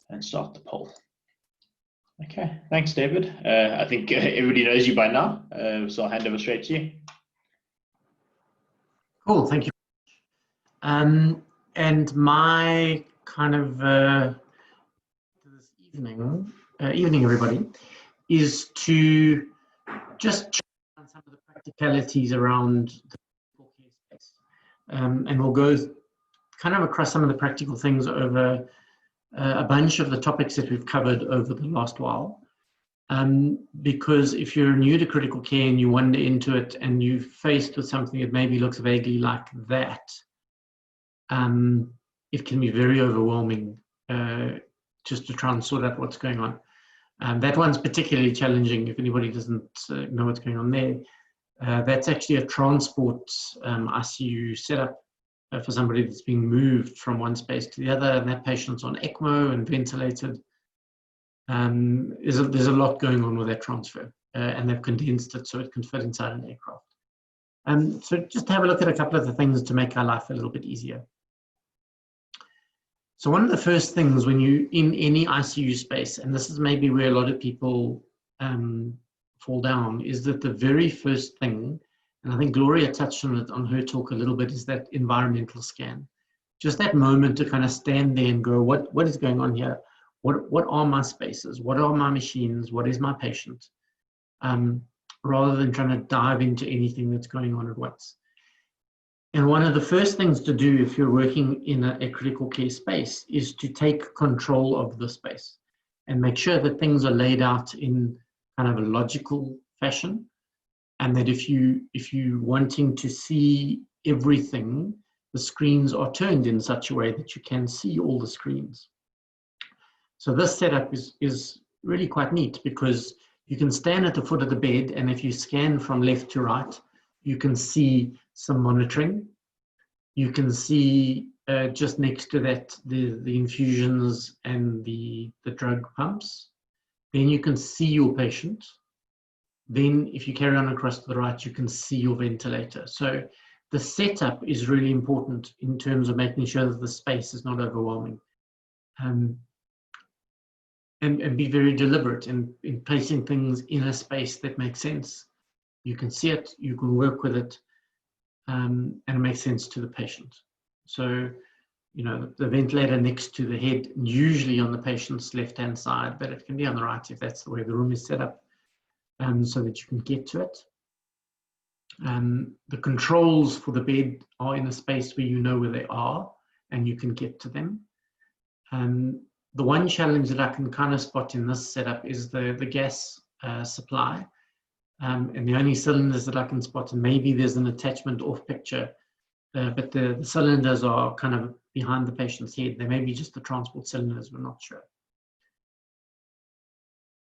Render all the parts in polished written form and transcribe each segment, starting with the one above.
and start the poll. Okay, thanks, David. I think everybody knows you by now, so I'll hand over straight to you. Cool, thank you. And my kind of this evening, everybody, is to just check on some of the practicalities around the critical care space, and we'll go kind of across some of the practical things over a bunch of the topics that we've covered over the last while. Because if you're new to critical care and you wander into it and you're faced with something that maybe looks vaguely like that, it can be very overwhelming just to try and sort out what's going on. That one's particularly challenging if anybody doesn't know what's going on there. That's actually a transport ICU setup for somebody that's being moved from one space to the other, and that patient's on ECMO and ventilated. There's a lot going on with that transfer, and they've condensed it so it can fit inside an aircraft. So just have a look at a couple of the things to make our life a little bit easier. So one of the first things when you in any ICU space, and this is maybe where a lot of people fall down, is that the very first thing, and I think Gloria touched on it on her talk a little bit, is that environmental scan. Just that moment to kind of stand there and go, what is going on here? What are my spaces? What are my machines? What is my patient? Rather than trying to dive into anything that's going on at once. And one of the first things to do if you're working in a critical care space is to take control of the space and make sure that things are laid out in kind of a logical fashion, and that if you're wanting to see everything, the screens are turned in such a way that you can see all the screens. So this setup is really quite neat because you can stand at the foot of the bed, and if you scan from left to right, you can see some monitoring. You can see just next to that the infusions and the drug pumps. Then you can see your patient. Then if you carry on across to the right, you can see your ventilator. So the setup is really important in terms of making sure that the space is not overwhelming. And be very deliberate in placing things in a space that makes sense. You can see it, you can work with it, and it makes sense to the patient. So, you know, the ventilator next to the head, usually on the patient's left-hand side, but it can be on the right if that's the way the room is set up, so that you can get to it. The controls for the bed are in a space where you know where they are and you can get to them. The one challenge that I can kind of spot in this setup is the gas supply. And the only cylinders that I can spot, and maybe there's an attachment off picture, but the cylinders are kind of behind the patient's head. They may be just the transport cylinders, we're not sure.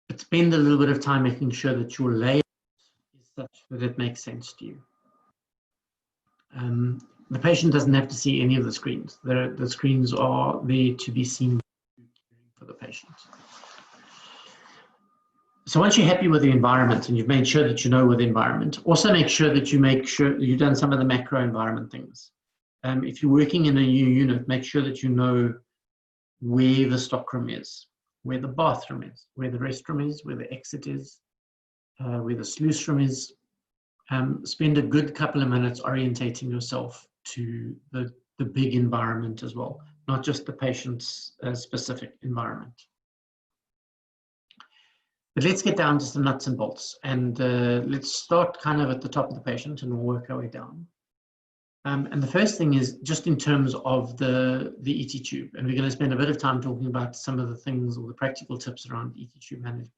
But spend a little bit of time making sure that your layout is such that it makes sense to you. The patient doesn't have to see any of the screens. The screens are there to be seen for the patient. So once you're happy with the environment and you've made sure that you know with the environment, also make sure that you've done some of the macro environment things. If you're working in a new unit, make sure that you know where the stockroom is, where the bathroom is, where the restroom is, where the exit is, where the sluice room is. Spend a good couple of minutes orientating yourself to the big environment as well, not just the patient's specific environment. But let's get down to the nuts and bolts, and let's start kind of at the top of the patient and we'll work our way down. And the first thing is just in terms of the ET tube, and we're going to spend a bit of time talking about some of the things or the practical tips around ET tube management.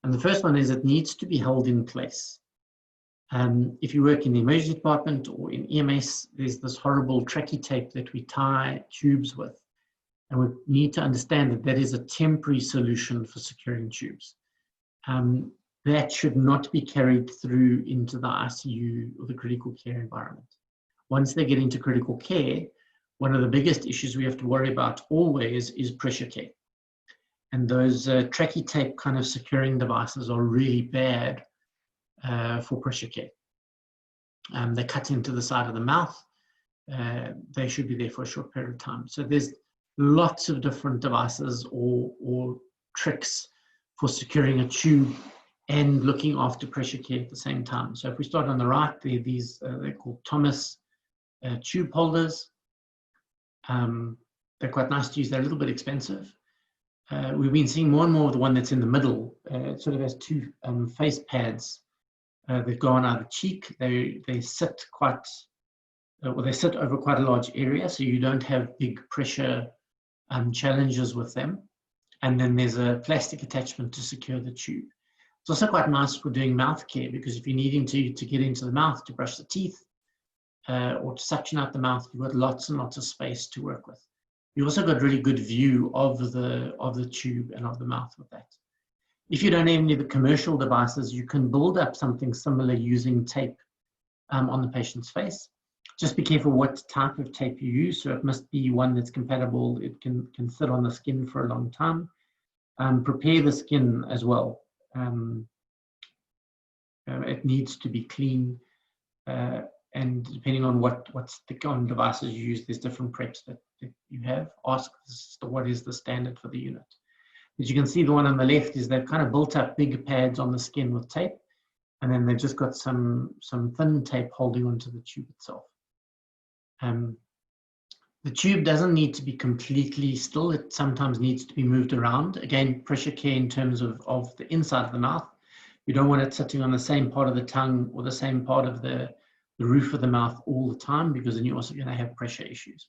And the first one is it needs to be held in place. If you work in the emergency department or in EMS, there's this horrible tracky tape that we tie tubes with. And we need to understand that that is a temporary solution for securing tubes. That should not be carried through into the ICU or the critical care environment. Once they get into critical care, one of the biggest issues we have to worry about always is pressure care. And those tracky tape kind of securing devices are really bad for pressure care. They cut into the side of the mouth. They should be there for a short period of time. So there's lots of different devices or tricks for securing a tube and looking after pressure care at the same time. So if we start on the right, there are these, they're called Thomas tube holders. They're quite nice to use. They're a little bit expensive. We've been seeing more and more of the one that's in the middle. It sort of has two face pads that go on either cheek. They sit quite, well, they sit over quite a large area, so you don't have big pressure challenges with them. And then there's a plastic attachment to secure the tube. It's also quite nice for doing mouth care, because if you're needing to get into the mouth to brush the teeth or to suction out the mouth, you've got lots and lots of space to work with. You also got really good view of the tube and of the mouth with that. If you don't have any of the commercial devices, you can build up something similar using tape on the patient's face. Just be careful what type of tape you use. So it must be one that's compatible. It can sit on the skin for a long time. Prepare the skin as well. It needs to be clean. And depending on what stick-on devices you use, there's different preps that you have. Ask what is the standard for the unit. As you can see, the one on the left is they've kind of built up big pads on the skin with tape, and then they've just got some thin tape holding onto the tube itself. The tube doesn't need to be completely still. It sometimes needs to be moved around. Again, pressure care in terms of the inside of the mouth. You don't want it sitting on the same part of the tongue or the same part of the roof of the mouth all the time, because then you're also going to have pressure issues.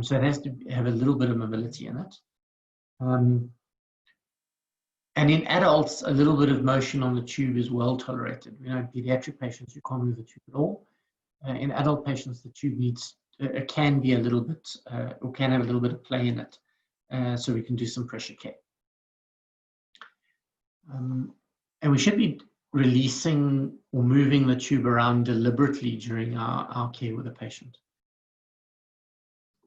So it has to have a little bit of mobility in it. And in adults, a little bit of motion on the tube is well tolerated. You know, in pediatric patients, you can't move the tube at all. In adult patients, the tube needs, can be a little bit, or can have a little bit of play in it. So we can do some pressure care. And we should be releasing or moving the tube around deliberately during our care with the patient.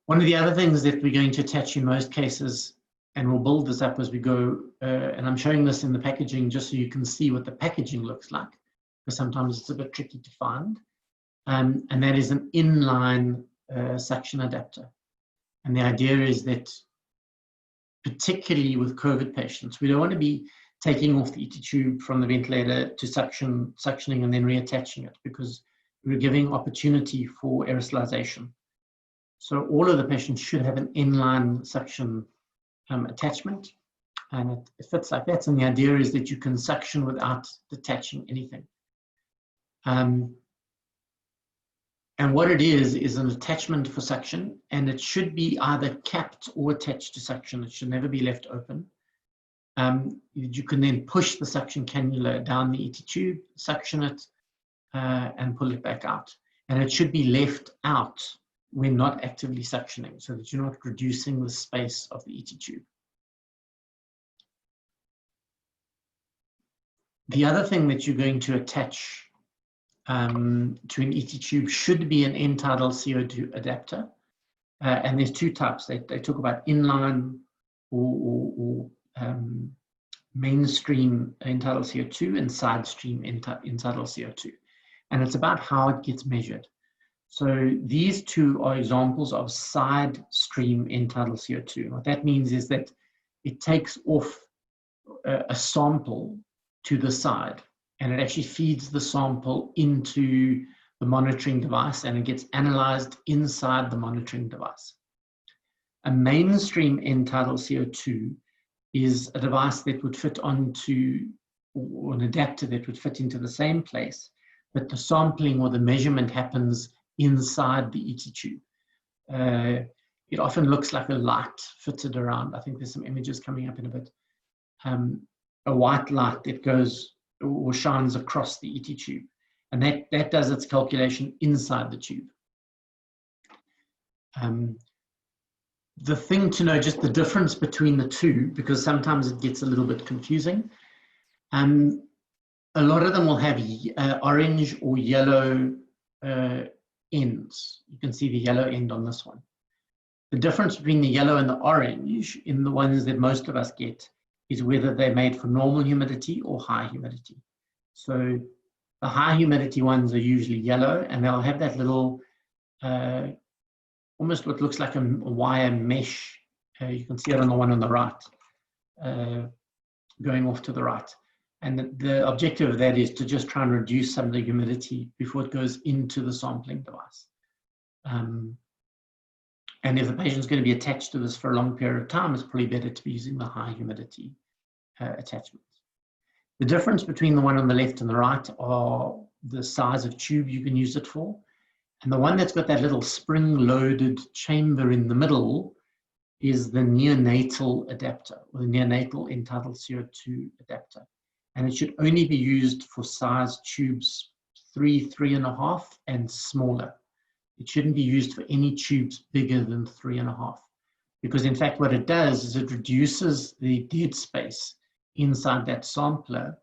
One of the other things that we're going to attach in most cases, and we'll build this up as we go, and I'm showing this in the packaging just so you can see what the packaging looks like, because sometimes it's a bit tricky to find, and that is an inline suction adapter. And the idea is that, particularly with COVID patients, we don't want to be taking off the ET tube from the ventilator to suctioning and then reattaching it, because we're giving opportunity for aerosolization. So all of the patients should have an inline suction attachment, and it fits like that. And the idea is that you can suction without detaching anything. And what it is an attachment for suction, and it should be either capped or attached to suction. It should never be left open. You can then push the suction cannula down the ET tube, suction it, and pull it back out. And it should be left out when not actively suctioning, so that you're not reducing the space of the ET tube. The other thing that you're going to attach to an ET tube should be an end-tidal CO2 adapter. And there's two types. They talk about inline or mainstream end-tidal CO2 and side stream end-tidal CO2. And it's about how it gets measured. So these two are examples of side stream end-tidal CO2. What that means is that it takes off a sample to the side, and it actually feeds the sample into the monitoring device, and it gets analyzed inside the monitoring device. A mainstream end-tidal CO2 is a device that would fit onto, or an adapter that would fit into the same place, but the sampling or the measurement happens inside the ET tube. It often looks like a light fitted around. I think there's some images coming up in a bit. A white light that goes or shines across the ET tube. And that does its calculation inside the tube. The thing to know, just the difference between the two, because sometimes it gets a little bit confusing. A lot of them will have orange or yellow ends. You can see the yellow end on this one. The difference between the yellow and the orange in the ones that most of us get is whether they're made for normal humidity or high humidity. So the high humidity ones are usually yellow, and they'll have that little, almost what looks like a wire mesh You can see it on the one on the right, going off to the right. And the objective of that is to just try and reduce some of the humidity before it goes into the sampling device. And if the patient's going to be attached to this for a long period of time, it's probably better to be using the high humidity attachments. The difference between the one on the left and the right are the size of tube you can use it for. And the one that's got that little spring-loaded chamber in the middle is the neonatal adapter, or the neonatal entitled CO2 adapter. And it should only be used for size tubes 3, 3.5, and smaller. It shouldn't be used for any tubes bigger than 3.5, because in fact what it does is it reduces the dead space inside that sampler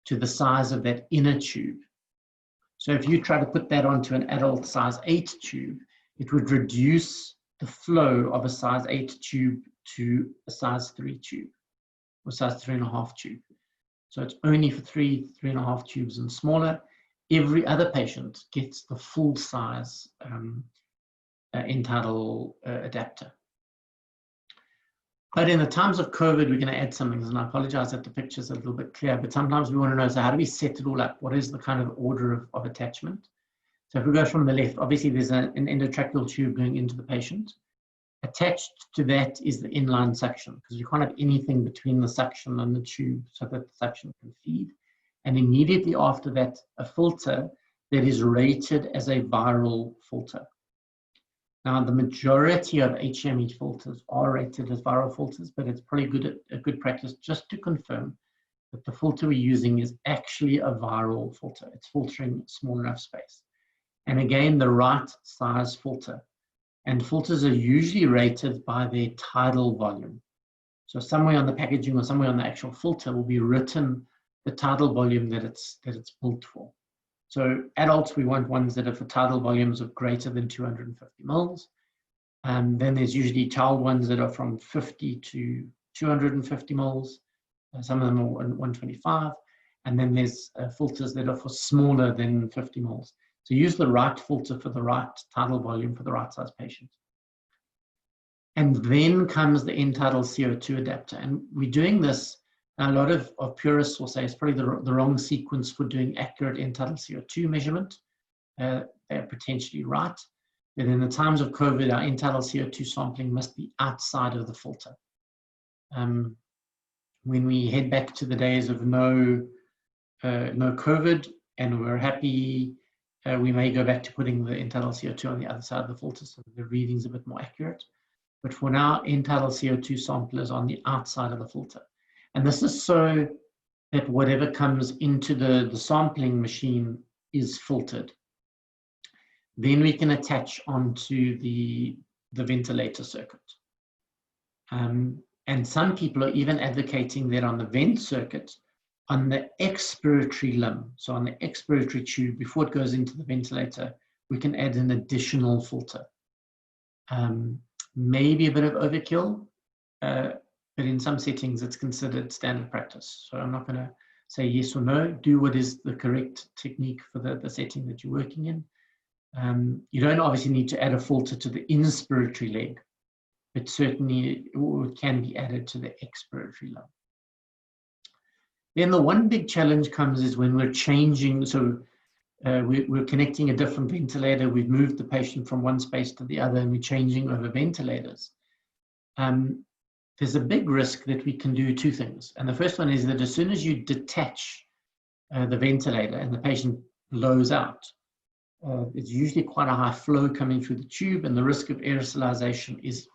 to the size of that inner tube. So if you try to put that onto an adult size 8 tube, it would reduce the flow of a size 8 tube to a size 3 tube, or size 3.5 tube. So it's only for 3, 3.5 tubes and smaller. Every other patient gets the full size entitled adapter. But in the times of COVID, we're going to add something, and I apologize that the picture's a little bit clear, but sometimes we want to know, so how do we set it all up? What is the kind of order of attachment? So if we go from the left, obviously there's an endotracheal tube going into the patient. Attached to that is the inline suction, because you can't have anything between the suction and the tube so that the suction can feed. And immediately after that, a filter that is rated as a viral filter. Now, the majority of HME filters are rated as viral filters, but it's probably a good practice just to confirm that the filter we're using is actually a viral filter. It's filtering small enough space. And again, the right size filter. And filters are usually rated by their tidal volume. So somewhere on the packaging or somewhere on the actual filter will be written the tidal volume that it's built for. So adults, we want ones that are for tidal volumes of greater than 250 mils. Then there's usually child ones that are from 50 to 250 mils. Some of them are 125. And then there's filters that are for smaller than 50 mils. So use the right filter for the right tidal volume for the right size patient. And then comes the entitled CO2 adapter. And we're doing this, a lot of purists will say it's probably the wrong sequence for doing accurate entitled CO2 measurement. They're potentially right. But in the times of COVID, our entitled CO2 sampling must be outside of the filter. When we head back to the days of no COVID and we're happy, we may go back to putting the entitled CO2 on the other side of the filter so that the reading's a bit more accurate. But for now, entitled CO2 samplers on the outside of the filter. And this is so that whatever comes into the sampling machine is filtered. Then we can attach onto the ventilator circuit. And some people are even advocating that on the vent circuit, on the expiratory limb, so on the expiratory tube, before it goes into the ventilator, we can add an additional filter. Maybe a bit of overkill, but in some settings it's considered standard practice. So I'm not going to say yes or no. Do what is the correct technique for the setting that you're working in. You don't obviously need to add a filter to the inspiratory leg, but certainly it can be added to the expiratory limb. Then the one big challenge comes is when we're changing, so we're connecting a different ventilator, we've moved the patient from one space to the other, and we're changing over ventilators. There's a big risk that we can do two things. And the first one is that as soon as you detach the ventilator and the patient blows out, it's usually quite a high flow coming through the tube, and the risk of aerosolization is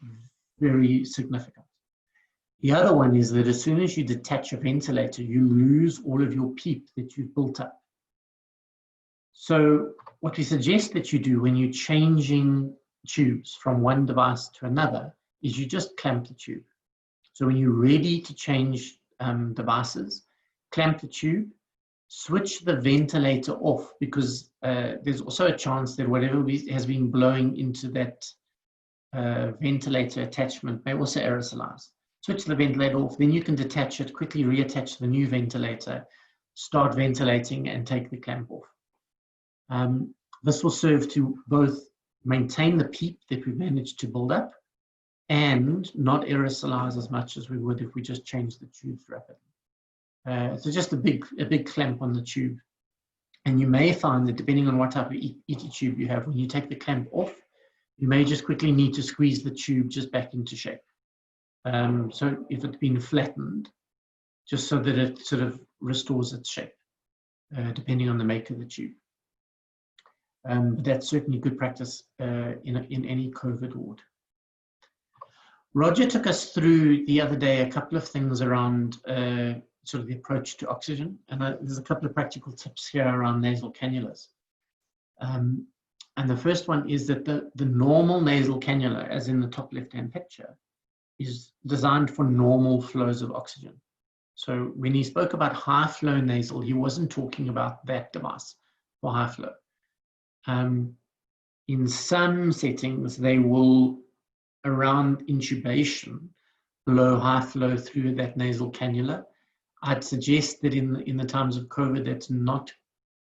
very significant. The other one is that as soon as you detach a ventilator, you lose all of your PEEP that you've built up. So what we suggest that you do when you're changing tubes from one device to another is you just clamp the tube. So when you're ready to change devices, clamp the tube, switch the ventilator off, because there's also a chance that whatever has been blowing into that ventilator attachment may also aerosolize. Switch the ventilator off, then you can detach it, quickly reattach the new ventilator, start ventilating, and take the clamp off. This will serve to both maintain the PEEP that we've managed to build up, and not aerosolize as much as we would if we just changed the tubes rapidly. So just a big clamp on the tube. And you may find that depending on what type of ET tube you have, when you take the clamp off, you may just quickly need to squeeze the tube just back into shape. So if it's been flattened, just so that it sort of restores its shape, depending on the make of the tube. But that's certainly good practice in any COVID ward. Roger took us through the other day a couple of things around sort of the approach to oxygen, and there's a couple of practical tips here around nasal cannulas. And the first one is that the normal nasal cannula, as in the top left-hand picture, is designed for normal flows of oxygen. So when he spoke about high flow nasal, he wasn't talking about that device for high flow. In some settings, they will, around intubation, blow high flow through that nasal cannula. I'd suggest that in the times of COVID, that's not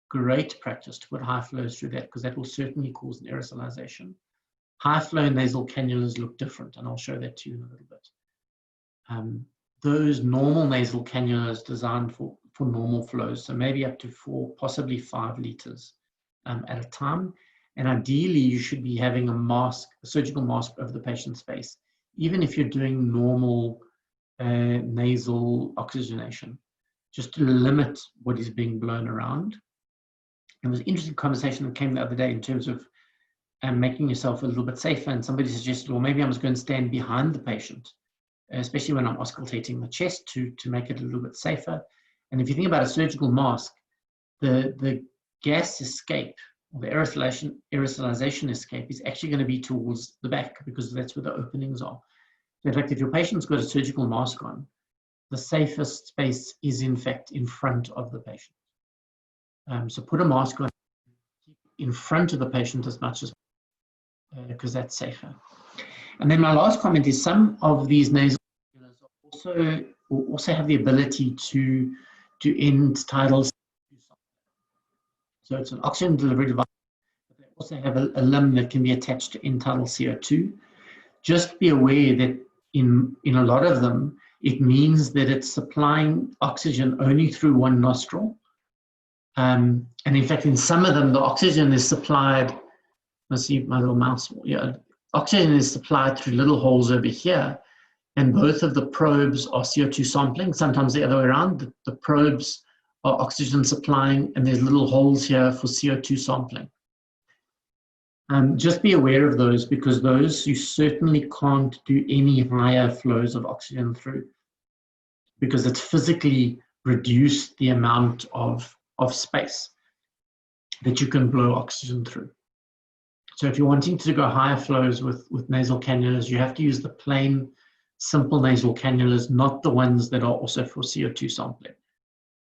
great practice to put high flows through that, because that will certainly cause an aerosolization. High flow nasal cannulas look different, and I'll show that to you in a little bit. Those normal nasal cannulas designed for normal flows, so maybe up to 4, possibly 5 liters at a time. And ideally, you should be having a mask, a surgical mask over the patient's face, even if you're doing normal nasal oxygenation, just to limit what is being blown around. There was an interesting conversation that came the other day in terms of making yourself a little bit safer, and somebody suggested, well, maybe I'm just going to stand behind the patient, especially when I'm auscultating the chest, to make it a little bit safer. And if you think about a surgical mask, the gas escape, or the aerosolization escape, is actually going to be towards the back, because that's where the openings are. So in fact, if your patient's got a surgical mask on, the safest space is in fact in front of the patient. So put a mask on in front of the patient as much as because that's safer. And then my last comment is some of these nasal cannulas also have the ability to end tidal. So it's an oxygen delivery device, but they also have a limb that can be attached to end-tidal CO2. Just be aware that in a lot of them, it means that it's supplying oxygen only through one nostril. And in fact, in some of them, the oxygen is supplied, let's see my little mouse, yeah, oxygen is supplied through little holes over here, and both of the probes are CO2 sampling, sometimes the other way around. The probes are oxygen supplying, and there's little holes here for CO2 sampling. Just be aware of those, because those you certainly can't do any higher flows of oxygen through, because it's physically reduced the amount of space that you can blow oxygen through. So if you're wanting to go higher flows with nasal cannulas, you have to use the plain, simple nasal cannulas, not the ones that are also for CO2 sampling.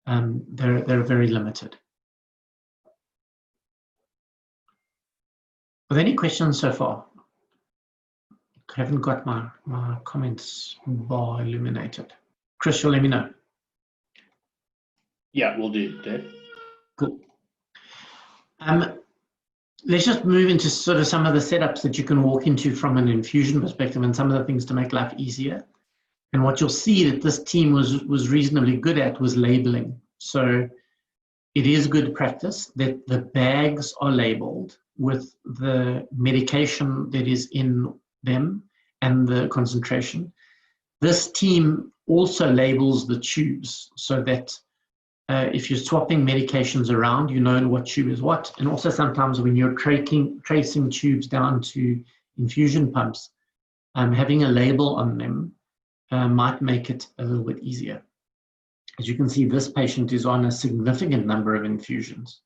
They're very limited. Are there any questions so far? I haven't got my comments bar illuminated. Chris, you'll let me know. Yeah, we'll do, Dave. Cool. Let's just move into sort of some of the setups that you can walk into from an infusion perspective, and some of the things to make life easier. And what you'll see that this team was reasonably good at was labeling. So it is good practice that the bags are labeled with the medication that is in them and the concentration. This team also labels the tubes, so that if you're swapping medications around, you know what tube is what. And also sometimes when you're tracing tubes down to infusion pumps, having a label on them might make it a little bit easier. As you can see, this patient is on a significant number of infusions.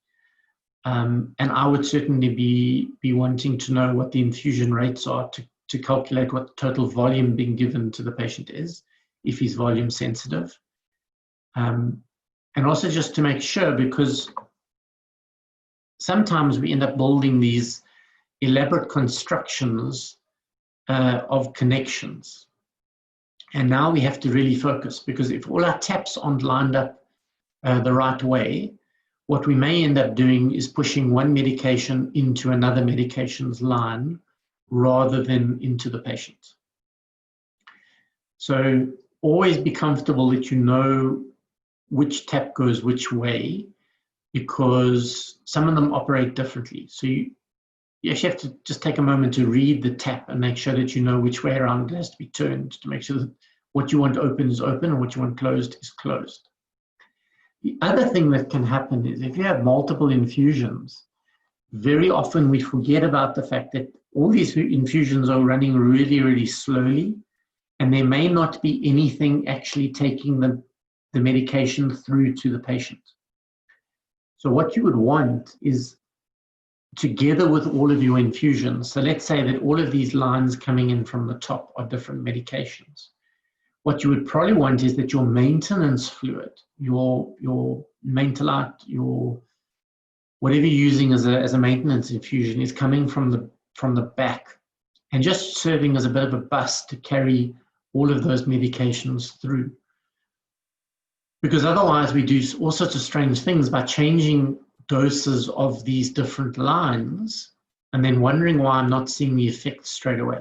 And I would certainly be wanting to know what the infusion rates are to calculate what the total volume being given to the patient is, if he's volume sensitive. And also just to make sure, because sometimes we end up building these elaborate constructions of connections. And now we have to really focus, because if all our taps aren't lined up the right way, what we may end up doing is pushing one medication into another medication's line rather than into the patient. So always be comfortable that you know which tap goes which way, because some of them operate differently. So you actually have to just take a moment to read the tap and make sure that you know which way around it has to be turned, to make sure that what you want open is open and what you want closed is closed. The other thing that can happen is if you have multiple infusions, very often we forget about the fact that all these infusions are running really, really slowly, and there may not be anything actually taking the medication through to the patient. So what you would want is, together with all of your infusions, so let's say that all of these lines coming in from the top are different medications. What you would probably want is that your maintenance fluid, your Mentalite, your whatever you're using as a maintenance infusion, is coming from the back and just serving as a bit of a bus to carry all of those medications through. Because otherwise we do all sorts of strange things by changing doses of these different lines and then wondering why I'm not seeing the effect straight away.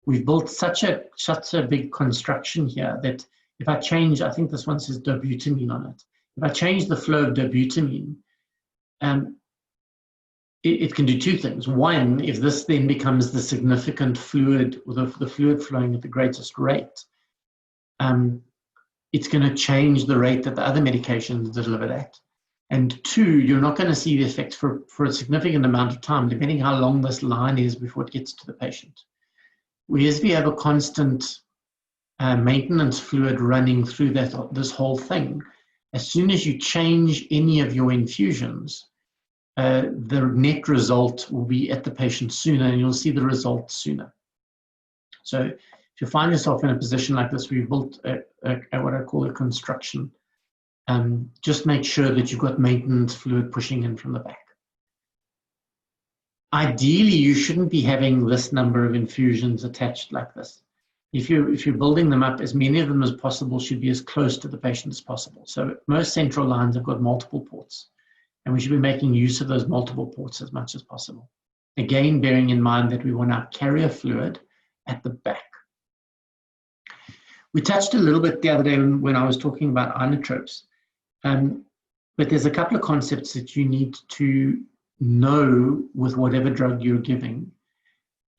We've built such a big construction here that if I change, I think this one says dobutamine on it. If I change the flow of dobutamine, it can do two things. One, if this then becomes the significant fluid, or the fluid flowing at the greatest rate, it's going to change the rate that the other medications deliver at. And two, you're not going to see the effect for a significant amount of time, depending how long this line is before it gets to the patient. Whereas if you have a constant maintenance fluid running through this whole thing, as soon as you change any of your infusions, the net result will be at the patient sooner, and you'll see the results sooner. So if you find yourself in a position like this where you've built what I call a construction, just make sure that you've got maintenance fluid pushing in from the back. Ideally, you shouldn't be having this number of infusions attached like this. If you're building them up, as many of them as possible should be as close to the patient as possible. So most central lines have got multiple ports, and we should be making use of those multiple ports as much as possible. Again, bearing in mind that we want our carrier fluid at the back. We touched a little bit the other day when I was talking about inotropes, but there's a couple of concepts that you need to know with whatever drug you're giving,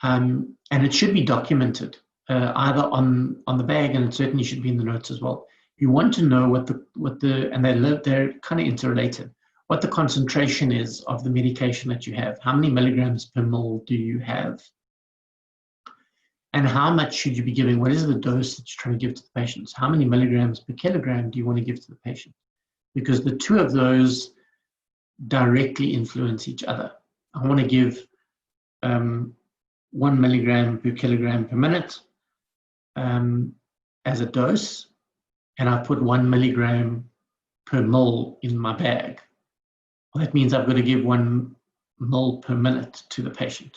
and it should be documented either on the bag, and it certainly should be in the notes as well. You want to know and they're kind of interrelated, what the concentration is of the medication that you have. How many milligrams per ml do you have? And how much should you be giving? What is the dose that you're trying to give to the patients? How many milligrams per kilogram do you want to give to the patient? Because the two of those directly influence each other. I want to give 1 milligram per kilogram per minute as a dose, and I put 1 milligram per ml in my bag. Well, that means I've got to give 1 ml per minute to the patient.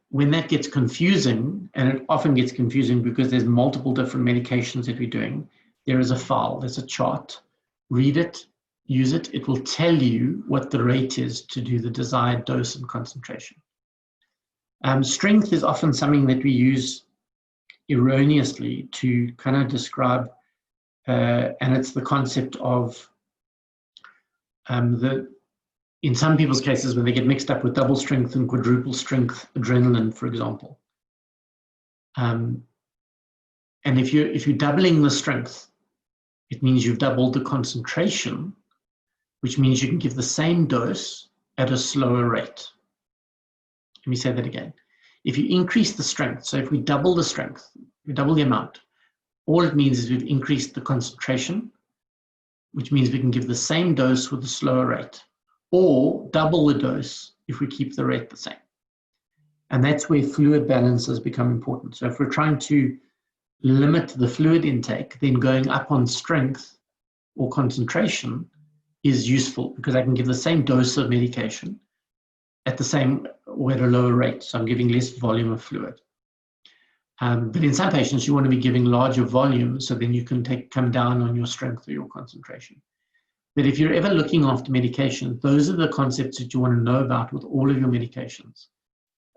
When that gets confusing, and it often gets confusing because there's multiple different medications that we're doing, there is a file, there's a chart. Read it, use it. It will tell you what the rate is to do the desired dose and concentration. Strength is often something that we use erroneously to kind of describe, and it's the concept of in some people's cases when they get mixed up with double strength and quadruple strength adrenaline, for example. And if you're doubling the strength, it means you've doubled the concentration, which means you can give the same dose at a slower rate. Let me say that again. If you increase the strength, so if we double the strength, we double the amount, all it means is we've increased the concentration, which means we can give the same dose with a slower rate, or double the dose if we keep the rate the same. And that's where fluid balances become important. So if we're trying to limit the fluid intake, then going up on strength or concentration is useful, because I can give the same dose of medication at the same or at a lower rate. So I'm giving less volume of fluid. But in some patients, you want to be giving larger volumes, so then you can come down on your strength or your concentration. But if you're ever looking after medication, those are the concepts that you want to know about with all of your medications.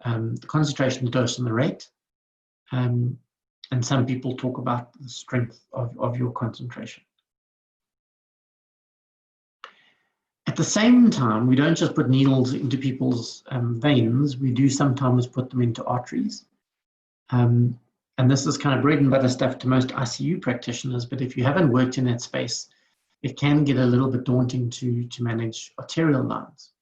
The concentration, the dose, and the rate. And some people talk about the strength of your concentration. At the same time, we don't just put needles into people's veins, we do sometimes put them into arteries. And this is kind of bread and butter stuff to most ICU practitioners, but if you haven't worked in that space, it can get a little bit daunting to manage arterial lines.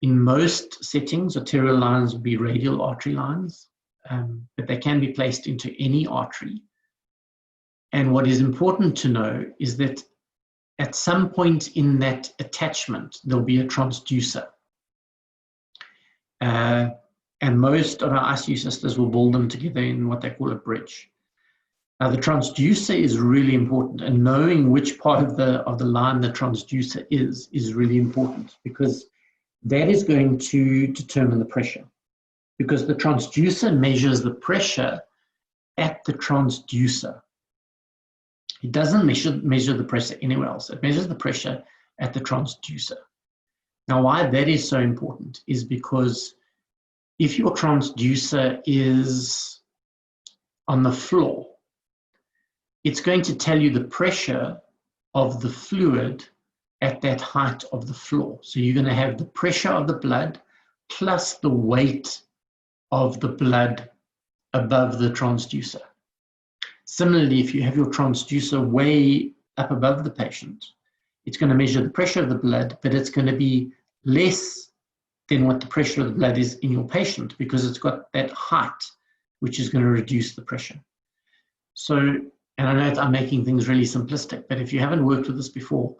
In most settings, arterial lines will be radial artery lines, but they can be placed into any artery. And what is important to know is that at some point in that attachment, there'll be a transducer. And most of our ICU sisters will build them together in what they call a bridge. Now, the transducer is really important, and knowing which part of the line the transducer is really important, because that is going to determine the pressure. Because the transducer measures the pressure at the transducer. It doesn't measure the pressure anywhere else. It measures the pressure at the transducer. Now, why that is so important is because if your transducer is on the floor, it's going to tell you the pressure of the fluid at that height of the floor. So you're going to have the pressure of the blood plus the weight of the blood above the transducer. Similarly, if you have your transducer way up above the patient, it's going to measure the pressure of the blood, but it's going to be less than what the pressure of the blood is in your patient, because it's got that height, which is going to reduce the pressure. So, and I know I'm making things really simplistic, but if you haven't worked with this before,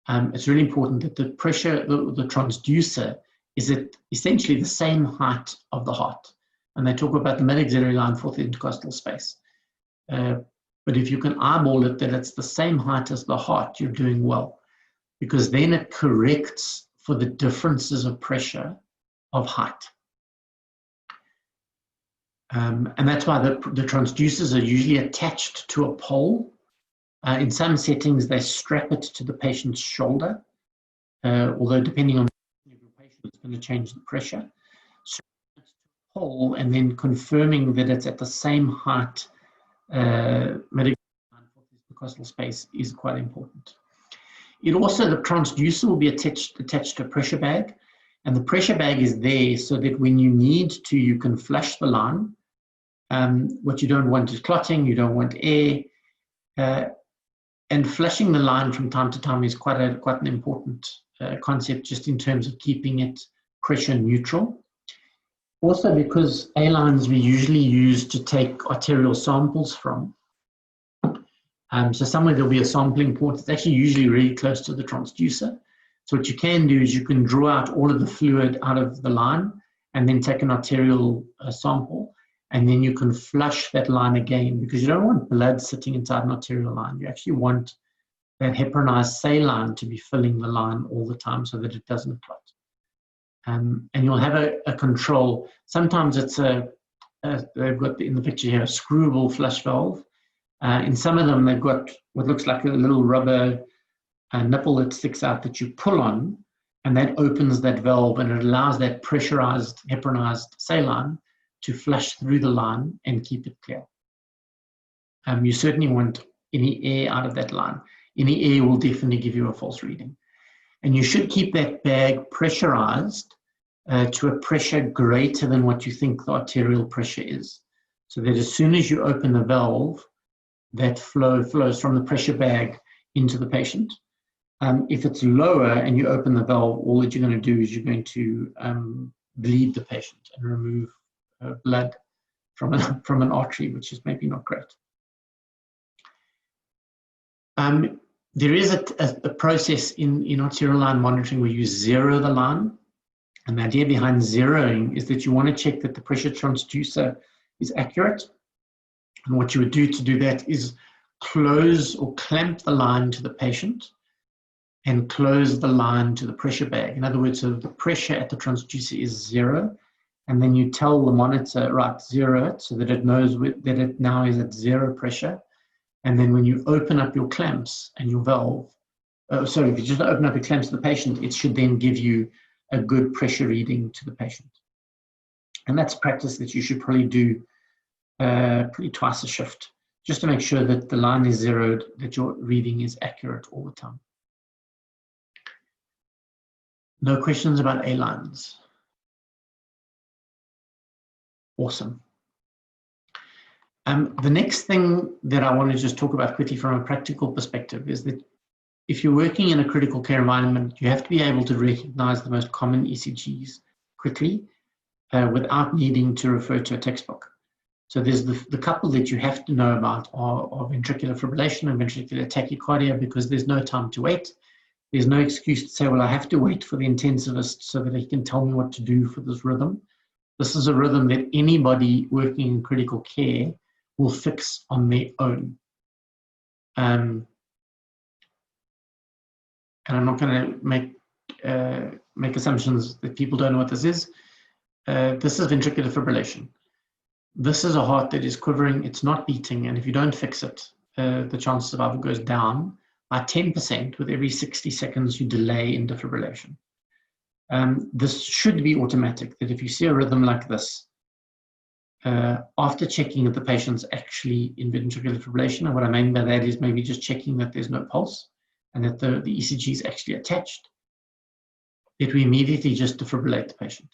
it's really important that the pressure, the transducer, is at essentially the same height of the heart. And they talk about the mid-axillary line, fourth intercostal space. But if you can eyeball it, that it's the same height as the heart, you're doing well, because then it corrects for the differences of pressure of height. And that's why the transducers are usually attached to a pole. In some settings, they strap it to the patient's shoulder, although depending on your patient, it's going to change the pressure. So pole, and then confirming that it's at the same height, intercostal space, is quite important. It also, the transducer will be attached to a pressure bag, and the pressure bag is there so that when you need to, you can flush the line. What you don't want is clotting, you don't want air, and flushing the line from time to time is quite an important concept, just in terms of keeping it pressure neutral. Also, because A-lines we usually use to take arterial samples from. So somewhere there'll be a sampling port. It's actually usually really close to the transducer. So what you can do is you can draw out all of the fluid out of the line and then take an arterial sample, and then you can flush that line again, because you don't want blood sitting inside an arterial line. You actually want that heparinized saline to be filling the line all the time so that it doesn't clot. And you'll have a control. Sometimes it's they've got in the picture here a screwable flush valve. In some of them, they've got what looks like a little rubber nipple that sticks out that you pull on, and that opens that valve, and it allows that pressurized, heparinized saline to flush through the line and keep it clear. You certainly want any air out of that line. Any air will definitely give you a false reading. And you should keep that bag pressurized to a pressure greater than what you think the arterial pressure is. So that as soon as you open the valve, that flow flows from the pressure bag into the patient. If it's lower and you open the valve, all that you're going to do is you're going to bleed the patient and remove blood from an artery, which is maybe not great. There is a process in arterial line monitoring where you zero the line. And the idea behind zeroing is that you want to check that the pressure transducer is accurate. And what you would do to do that is close or clamp the line to the patient and close the line to the pressure bag. In other words, so the pressure at the transducer is 0. And then you tell the monitor, right, zero it, so that it knows that it now is at 0 pressure. And then when you open up your clamps and your valve, if you just open up your clamps to the patient, it should then give you a good pressure reading to the patient. And that's practice that you should probably do probably twice a shift, just to make sure that the line is zeroed, that your reading is accurate all the time. No questions about A-lines? Awesome. The next thing that I want to just talk about quickly from a practical perspective is that if you're working in a critical care environment, you have to be able to recognize the most common ECGs quickly without needing to refer to a textbook. So there's the couple that you have to know about are ventricular fibrillation and ventricular tachycardia, because there's no time to wait. There's no excuse to say, well, I have to wait for the intensivist so that he can tell me what to do for this rhythm. This is a rhythm that anybody working in critical care will fix on their own. And I'm not going to make assumptions that people don't know what this is. This is ventricular fibrillation. This is a heart that is quivering, it's not beating, and if you don't fix it, the chance of survival goes down by 10% with every 60 seconds you delay in defibrillation. This should be automatic, that if you see a rhythm like this, after checking that the patient's actually in ventricular fibrillation, and what I mean by that is maybe just checking that there's no pulse and that the ECG is actually attached, that we immediately just defibrillate the patient,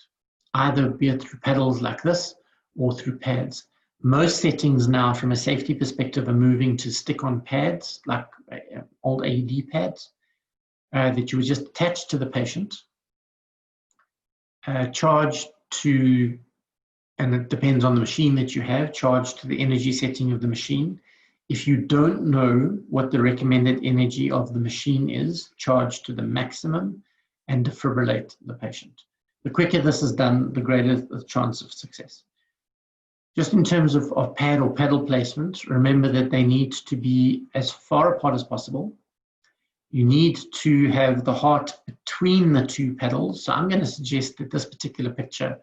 either be it through paddles like this or through pads. Most settings now, from a safety perspective, are moving to stick-on pads, like old AED pads, that you would just attach to the patient, charge to, and it depends on the machine that you have, charge to the energy setting of the machine. If you don't know what the recommended energy of the machine is, charge to the maximum and defibrillate the patient. The quicker this is done, the greater the chance of success. Just in terms of pad or paddle placement, remember that they need to be as far apart as possible. You need to have the heart between the two paddles. So I'm going to suggest that this particular picture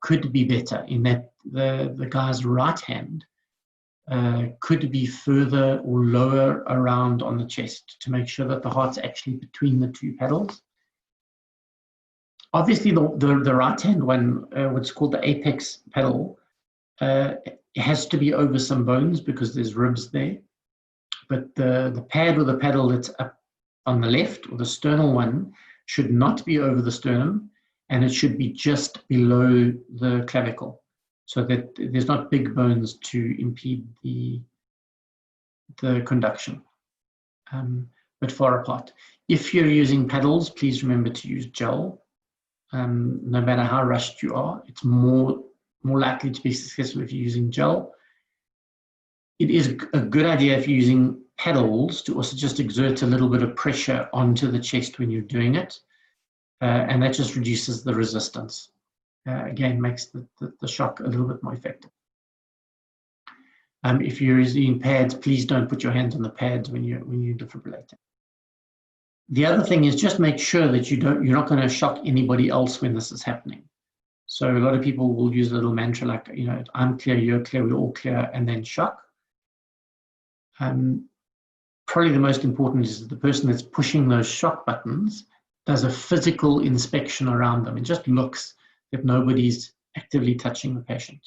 could be better, in that the guy's right hand could be further or lower around on the chest to make sure that the heart's actually between the two paddles. Obviously, the right-hand one, what's called the apex pedal, has to be over some bones because there's ribs there. But the pad or the pedal that's up on the left, or the sternal one, should not be over the sternum, and it should be just below the clavicle, so that there's not big bones to impede the conduction, but far apart. If you're using pedals, please remember to use gel. No matter how rushed you are, it's more likely to be successful if you're using gel. It is a good idea if you're using pedals to also just exert a little bit of pressure onto the chest when you're doing it, and that just reduces the resistance. Again, makes the shock a little bit more effective. If you're using pads, please don't put your hands on the pads when you're defibrillating. The other thing is just make sure that you're not going to shock anybody else when this is happening. So a lot of people will use a little mantra like, I'm clear, you're clear, we're all clear, and then shock. Probably the most important is that the person that's pushing those shock buttons does a physical inspection around them and just looks that nobody's actively touching the patient.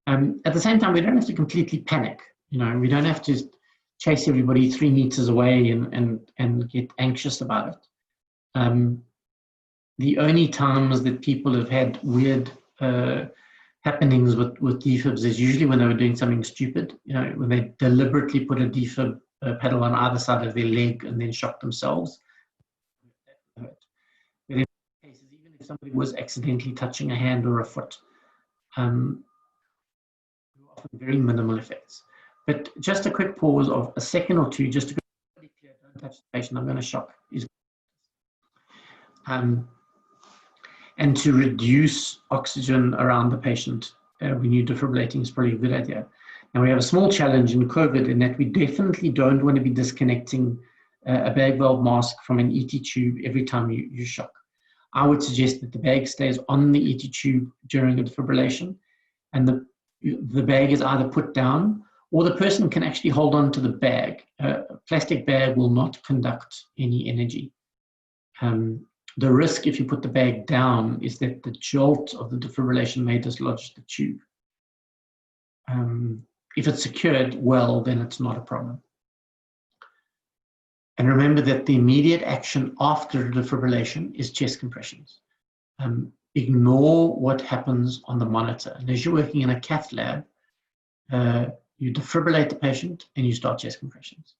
At the same time, we don't have to completely panic. We don't have to chase everybody 3 meters away and get anxious about it. The only times that people have had weird happenings with defibs is usually when they were doing something stupid, when they deliberately put a defib pedal on either side of their leg and then shocked themselves. But in cases, even if somebody was accidentally touching a hand or a foot, often very minimal effects. But just a quick pause of a second or two, just to go really clear, don't touch the patient, I'm going to shock. And to reduce oxygen around the patient when you're defibrillating is probably a good idea. Now, we have a small challenge in COVID in that we definitely don't want to be disconnecting a bag valve mask from an ET tube every time you shock. I would suggest that the bag stays on the ET tube during the defibrillation, and the bag is either put down, or the person can actually hold on to the bag. A plastic bag will not conduct any energy. The risk if you put the bag down is that the jolt of the defibrillation may dislodge the tube. If it's secured well, then it's not a problem. And remember that the immediate action after defibrillation is chest compressions. Ignore what happens on the monitor. And as you're working in a cath lab, you defibrillate the patient and you start chest compressions.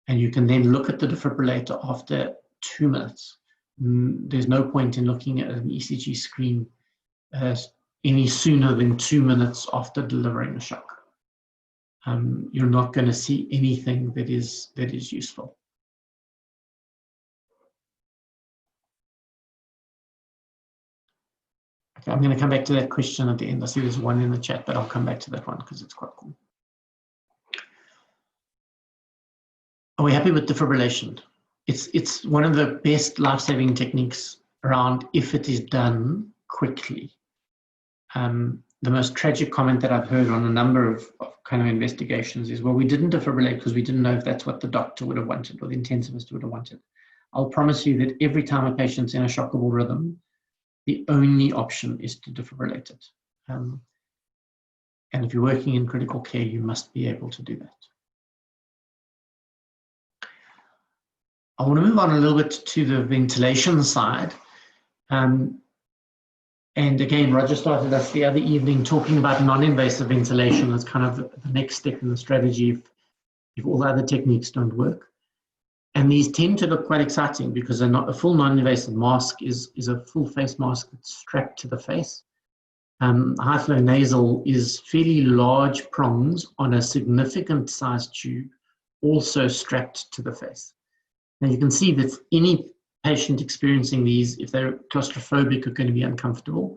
And you can then look at the defibrillator after 2 minutes. There's no point in looking at an ECG screen any sooner than 2 minutes after delivering a shock. You're not going to see anything that is useful. Okay, I'm going to come back to that question at the end. I see there's one in the chat, but I'll come back to that one because it's quite cool. Are we happy with defibrillation? It's one of the best life-saving techniques around if it is done quickly. The most tragic comment that I've heard on a number of kind of investigations is, well, we didn't defibrillate because we didn't know if that's what the doctor would have wanted or the intensivist would have wanted. I'll promise you that every time a patient's in a shockable rhythm, the only option is to defibrillate it. And if you're working in critical care, you must be able to do that. I want to move on a little bit to the ventilation side. And again, Roger started us the other evening talking about non-invasive ventilation as kind of the next step in the strategy if all the other techniques don't work. And these tend to look quite exciting because a full non-invasive mask is a full face mask that's strapped to the face. High flow nasal is fairly large prongs on a significant size tube, also strapped to the face. Now you can see that any patient experiencing these, if they're claustrophobic, are going to be uncomfortable.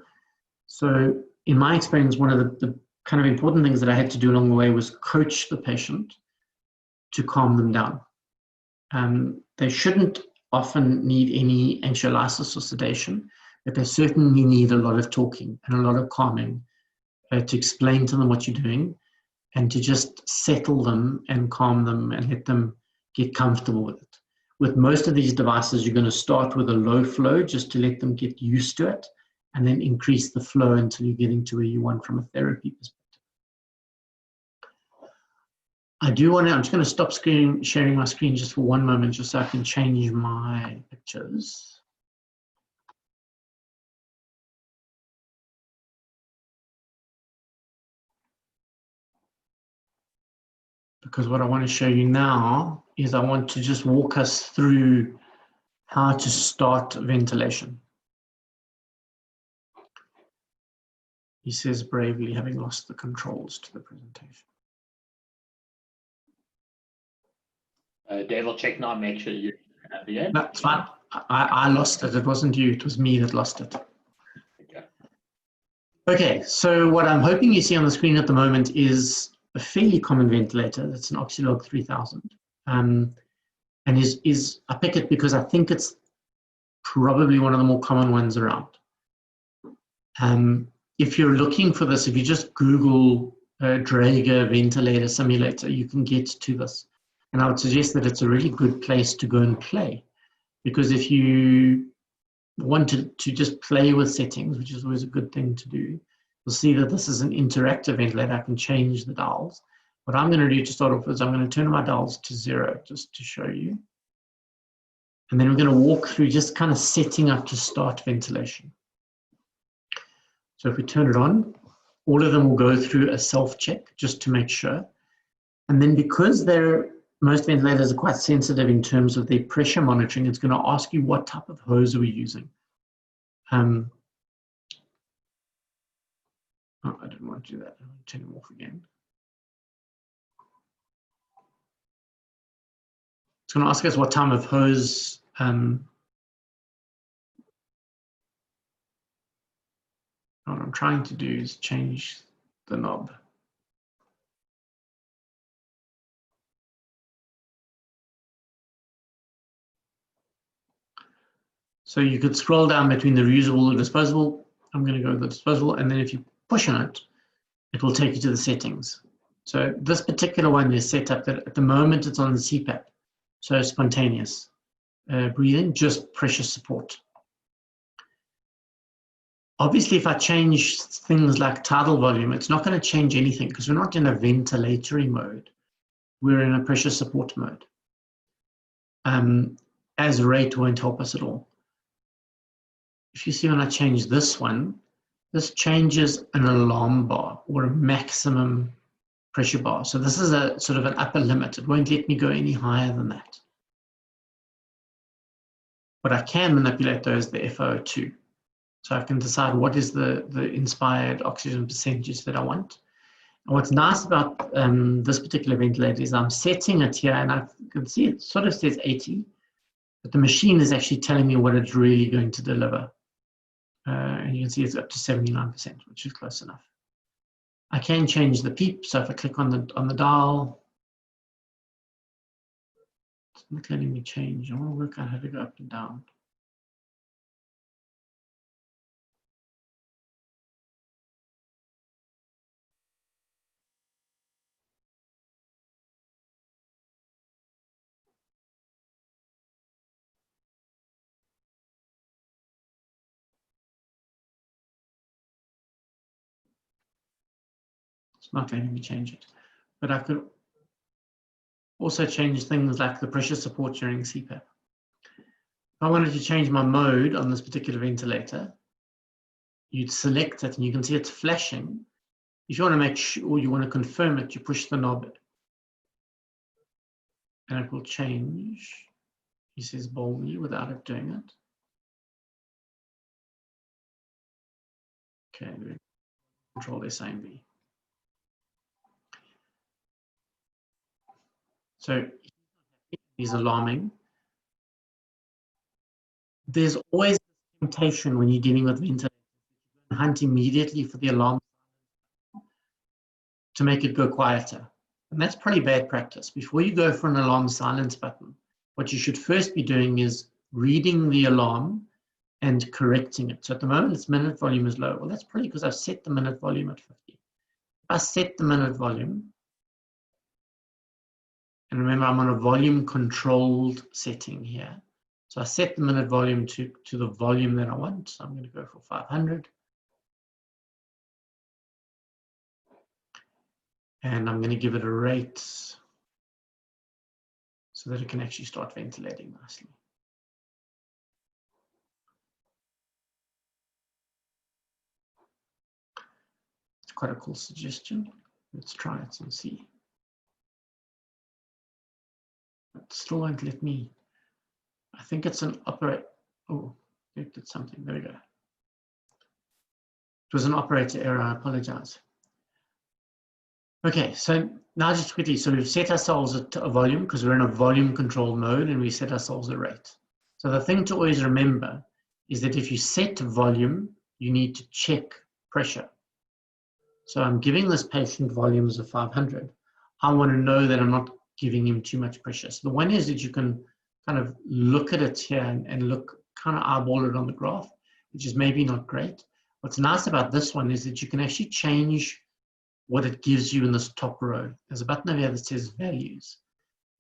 So in my experience, one of the kind of important things that I had to do along the way was coach the patient to calm them down. They shouldn't often need any anxiolysis or sedation, but they certainly need a lot of talking and a lot of calming to explain to them what you're doing and to just settle them and calm them and let them get comfortable with it. With most of these devices, you're going to start with a low flow just to let them get used to it and then increase the flow until you're getting to where you want from a therapy perspective. I'm just going to stop sharing my screen just for one moment just so I can change my pictures. Because what I want to show you now is I want to just walk us through how to start ventilation. He says bravely, having lost the controls to the presentation. Dave, will check now and make sure you have the end. No, it's fine. I lost it. It wasn't you. It was me that lost it. Okay, so what I'm hoping you see on the screen at the moment is a fairly common ventilator. That's an Oxylog 3000. And I pick it because I think it's probably one of the more common ones around. If you're looking for this, if you just Google Draeger ventilator simulator, you can get to this. And I would suggest that it's a really good place to go and play. Because if you want to just play with settings, which is always a good thing to do, you'll see that this is an interactive ventilator. I can change the dials. What I'm going to do to start off is I'm going to turn my dials to 0 just to show you. And then we're going to walk through just kind of setting up to start ventilation. So if we turn it on, all of them will go through a self-check just to make sure. And then because most ventilators are quite sensitive in terms of their pressure monitoring, it's going to ask you what type of hose are we using. Oh, I didn't want to do that. I'll turn them off again. It's going to ask us what type of hose. What I'm trying to do is change the knob. So you could scroll down between the reusable and disposable. I'm going to go with the disposable, and then if you push on it, it will take you to the settings. So this particular one is set up that at the moment it's on the CPAP, so spontaneous breathing, just pressure support. Obviously, if I change things like tidal volume, it's not going to change anything because we're not in a ventilatory mode. We're in a pressure support mode. As rate won't help us at all. If you see when I change this one, this changes an alarm bar or a maximum pressure bar. So this is a sort of an upper limit. It won't let me go any higher than that. But I can manipulate those, the FiO2. So I can decide what is the inspired oxygen percentage that I want. And what's nice about this particular ventilator is I'm setting it here, and I can see it sort of says 80, but the machine is actually telling me what it's really going to deliver. And you can see it's up to 79%, which is close enough. I can change the PEEP, so if I click on the dial, it's not letting me change. I want to work out how to go up and down. It's not letting me change it, but I could also change things like the pressure support during CPAP. If I wanted to change my mode on this particular ventilator, you'd select it and you can see it's flashing. If you want to make sure, or you want to confirm it, you push the knob and it will change. He says boldly without it doing it. Okay, control S and B. So he's alarming. There's always a temptation when you're dealing with ventilators to hunt immediately for the alarm to make it go quieter. And that's pretty bad practice. Before you go for an alarm silence button, what you should first be doing is reading the alarm and correcting it. So at the moment, its minute volume is low. Well, that's probably because I've set the minute volume at 50. If I set the minute volume, and remember, I'm on a volume controlled setting here. So I set the minute volume to the volume that I want. So I'm going to go for 500. And I'm going to give it a rate so that it can actually start ventilating nicely. It's quite a cool suggestion. Let's try it and see. It still won't let me. I think it's an operator. Oh, it did something. There we go. It was an operator error. I apologize. Okay, so now just quickly, so we've set ourselves a volume because we're in a volume control mode, and we set ourselves a rate. So the thing to always remember is that if you set volume, you need to check pressure. So I'm giving this patient volumes of 500. I want to know that I'm not giving him too much pressure. So the one is that you can kind of look at it here and look, kind of eyeball it on the graph, which is maybe not great. What's nice about this one is that you can actually change what it gives you in this top row. There's a button over here that says values.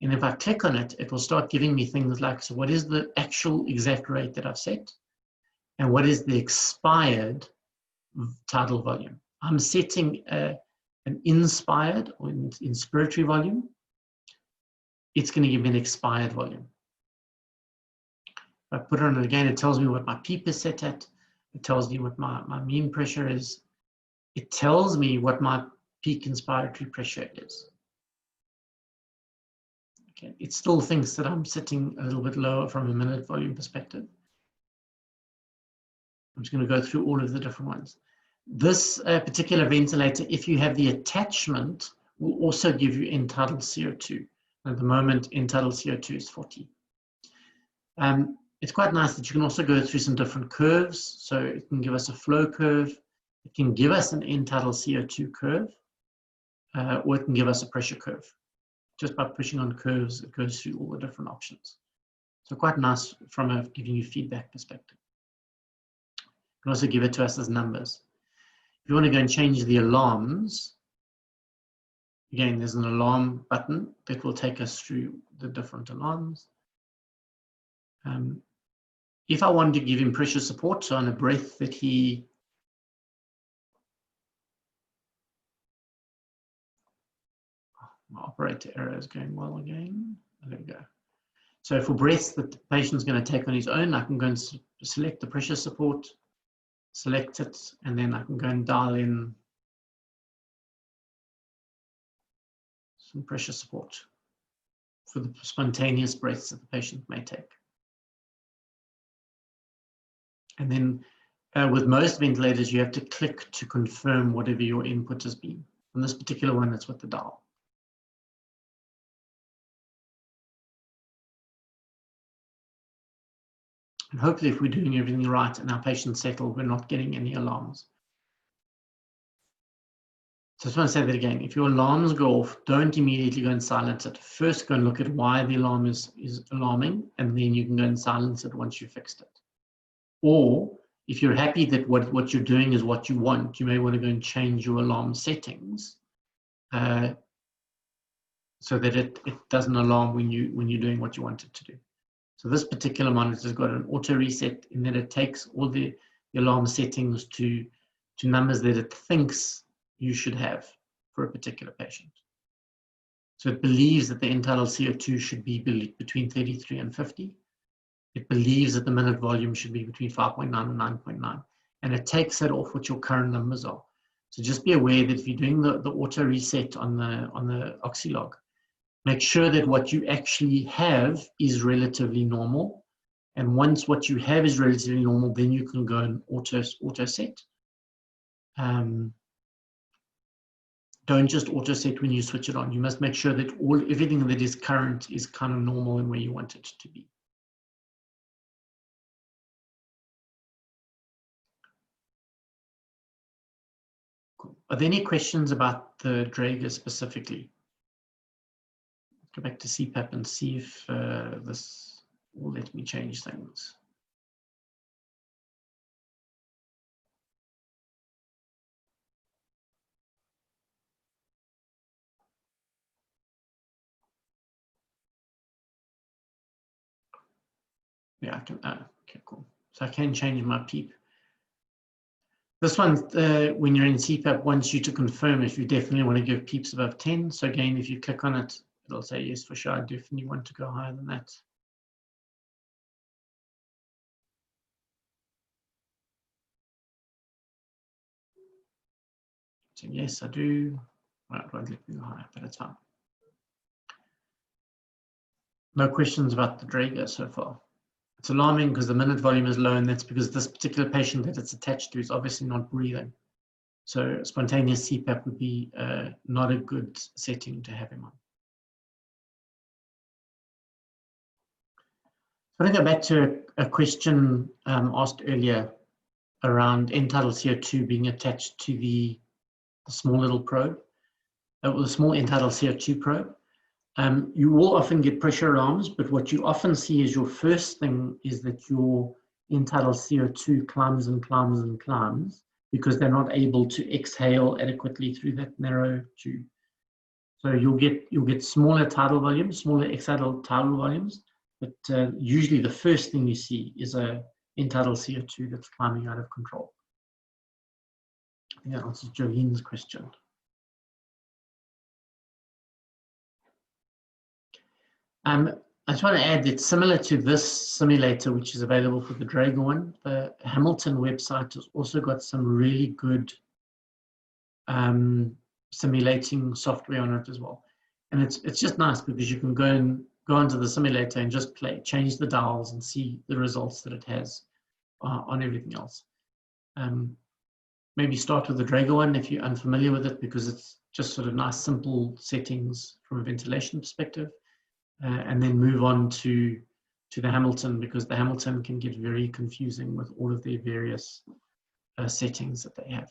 And if I click on it, it will start giving me things like, so what is the actual exact rate that I've set? And what is the expired tidal volume? I'm setting an inspired or inspiratory volume. It's going to give me an expired volume. If I put it on it again, it tells me what my PEEP is set at. It tells me what my mean pressure is. It tells me what my peak inspiratory pressure is. Okay, it still thinks that I'm sitting a little bit lower from a minute volume perspective. I'm just going to go through all of the different ones. This particular ventilator, if you have the attachment, will also give you entitled CO2. At the moment, entitled CO2 is 40. It's quite nice that you can also go through some different curves. So it can give us a flow curve. It can give us an entitled CO2 curve, or it can give us a pressure curve. Just by pushing on curves, it goes through all the different options. So quite nice from a giving you feedback perspective. You can also give it to us as numbers. If you want to go and change the alarms, again, there's an alarm button that will take us through the different alarms. If I wanted to give him pressure support, so on a breath that he My operator error is going well again. There we go. So for breaths that the patient's going to take on his own, I can go and select the pressure support, select it, and then I can go and dial in some pressure support for the spontaneous breaths that the patient may take. And then with most ventilators, you have to click to confirm whatever your input has been. On this particular one, it's with the dial. And hopefully if we're doing everything right and our patients settle, we're not getting any alarms. So I just want to say that again. If your alarms go off, don't immediately go and silence it. First, go and look at why the alarm is alarming, and then you can go and silence it once you've fixed it. Or if you're happy that what you're doing is what you want, you may want to go and change your alarm settings so that it doesn't alarm when you're doing what you want it to do. So this particular monitor has got an auto reset in that it takes all the alarm settings to numbers that it thinks you should have for a particular patient. So it believes that the entitled CO2 should be between 33 and 50. It believes that the minute volume should be between 5.9 and 9.9. And it takes that off what your current numbers are. So just be aware that if you're doing the auto reset on the Oxylog, make sure that what you actually have is relatively normal. And once what you have is relatively normal, then you can go and auto set. Don't just auto set when you switch it on. You must make sure that everything that is current is kind of normal and where you want it to be. Cool. Are there any questions about the Draeger specifically? Go back to CPAP and see if this will let me change things. Yeah, I can. Okay, cool. So I can change my PEEP. This one, when you're in CPAP, wants you to confirm if you definitely want to give PEEPs above 10. So again, if you click on it, it'll say yes for sure. I definitely want to go higher than that. So yes, I do. Well, it won't let me go higher, but it's fine. No questions about the Draeger so far. It's alarming because the minute volume is low, and that's because this particular patient that it's attached to is obviously not breathing. So spontaneous CPAP would be not a good setting to have him on. I want to go back to a question asked earlier around entitled CO2 being attached to the small little probe, the small entitled CO2 probe. You will often get pressure alarms, but what you often see is your first thing is that your entitled CO2 climbs and climbs and climbs because they're not able to exhale adequately through that narrow tube. So you'll get smaller tidal volumes, smaller exhaled tidal volumes, but usually the first thing you see is a entitled CO2 that's climbing out of control. I think that answers Jolene's question. I just want to add that similar to this simulator, which is available for the Draeger one, the Hamilton website has also got some really good simulating software on it as well. And it's just nice because you can go onto the simulator and just change the dials and see the results that it has on everything else. Maybe start with the Draeger one if you're unfamiliar with it, because it's just sort of nice, simple settings from a ventilation perspective. And then move on to the Hamilton, because the Hamilton can get very confusing with all of their various settings that they have.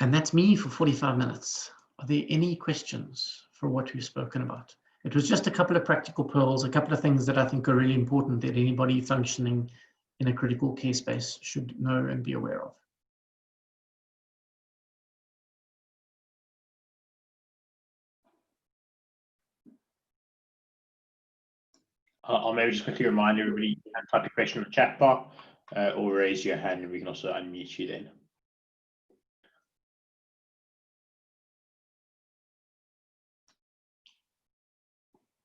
And that's me for 45 minutes. Are there any questions for what we've spoken about? It was just a couple of practical pearls, a couple of things that I think are really important that anybody functioning in a critical care space should know and be aware of. I'll maybe just quickly remind everybody, you can type a question in the chat bar or raise your hand and we can also unmute you then.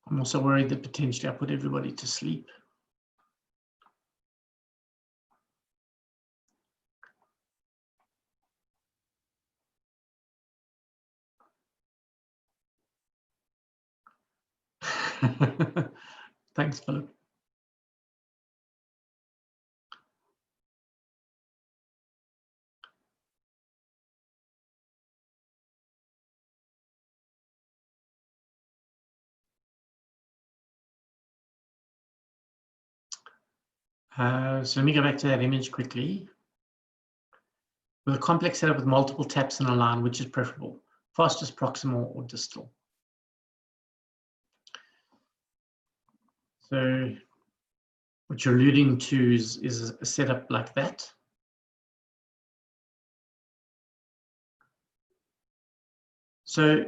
I'm also worried that potentially I put everybody to sleep. Thanks, Philip. So let me go back to that image quickly. With a complex setup with multiple taps in a line, which is preferable? Fastest, proximal, or distal? So what you're alluding to is a setup like that. So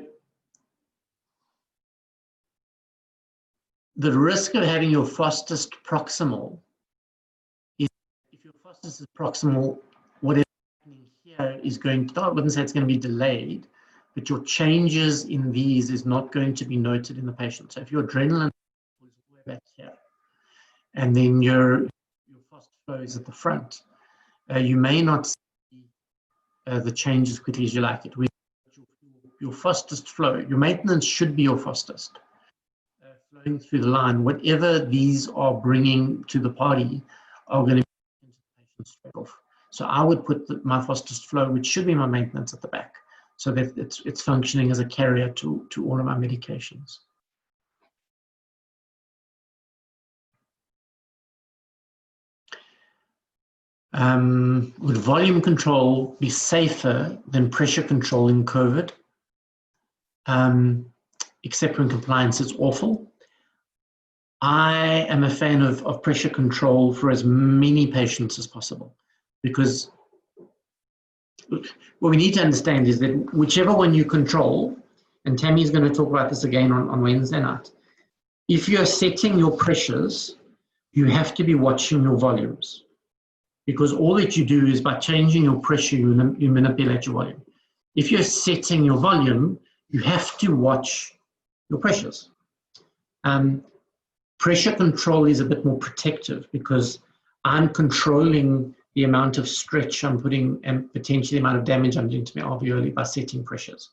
the risk of having your fastest proximal is if your fastest is proximal, whatever is happening here is going to, I wouldn't say it's going to be delayed, but your changes in these is not going to be noted in the patient. So if your adrenaline is way back here, and then your fast flow is at the front, you may not see the change as quickly as you like it. Your fastest flow, your maintenance should be your fastest. Flowing through the line, whatever these are bringing to the party are going to be into the patient straight off. So I would put my fastest flow, which should be my maintenance, at the back, so that it's functioning as a carrier to all of my medications. Would volume control be safer than pressure control in COVID? Except when compliance is awful. I am a fan of pressure control for as many patients as possible, because what we need to understand is that whichever one you control, and Tammy's going to talk about this again on Wednesday night, if you're setting your pressures, you have to be watching your volumes, because all that you do is by changing your pressure, you manipulate your volume. If you're setting your volume, you have to watch your pressures. Pressure control is a bit more protective because I'm controlling the amount of stretch I'm putting and potentially the amount of damage I'm doing to my alveoli by setting pressures.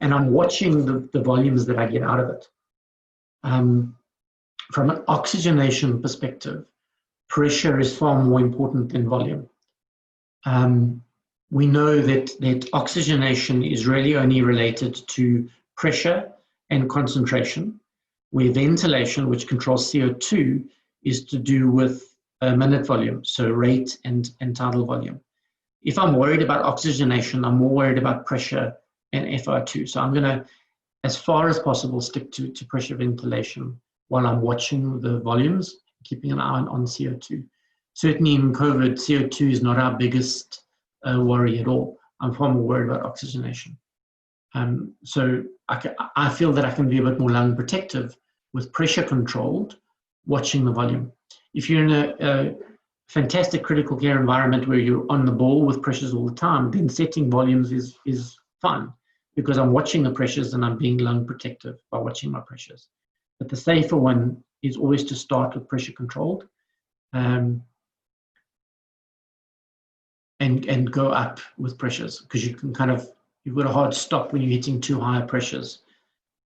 And I'm watching the volumes that I get out of it. From an oxygenation perspective, pressure is far more important than volume. We know that oxygenation is really only related to pressure and concentration, where ventilation, which controls CO2, is to do with minute volume, so rate and tidal volume. If I'm worried about oxygenation, I'm more worried about pressure and FO2. So I'm going to, as far as possible, stick to pressure ventilation while I'm watching the volumes, keeping an eye on CO2. Certainly in COVID, CO2 is not our biggest worry at all. I'm far more worried about oxygenation. So I feel that I can be a bit more lung protective with pressure controlled, watching the volume. If you're in a fantastic critical care environment where you're on the ball with pressures all the time, then setting volumes is fun, because I'm watching the pressures and I'm being lung protective by watching my pressures. But the safer one is always to start with pressure controlled and go up with pressures, because you can you've got a hard stop when you're hitting too high pressures.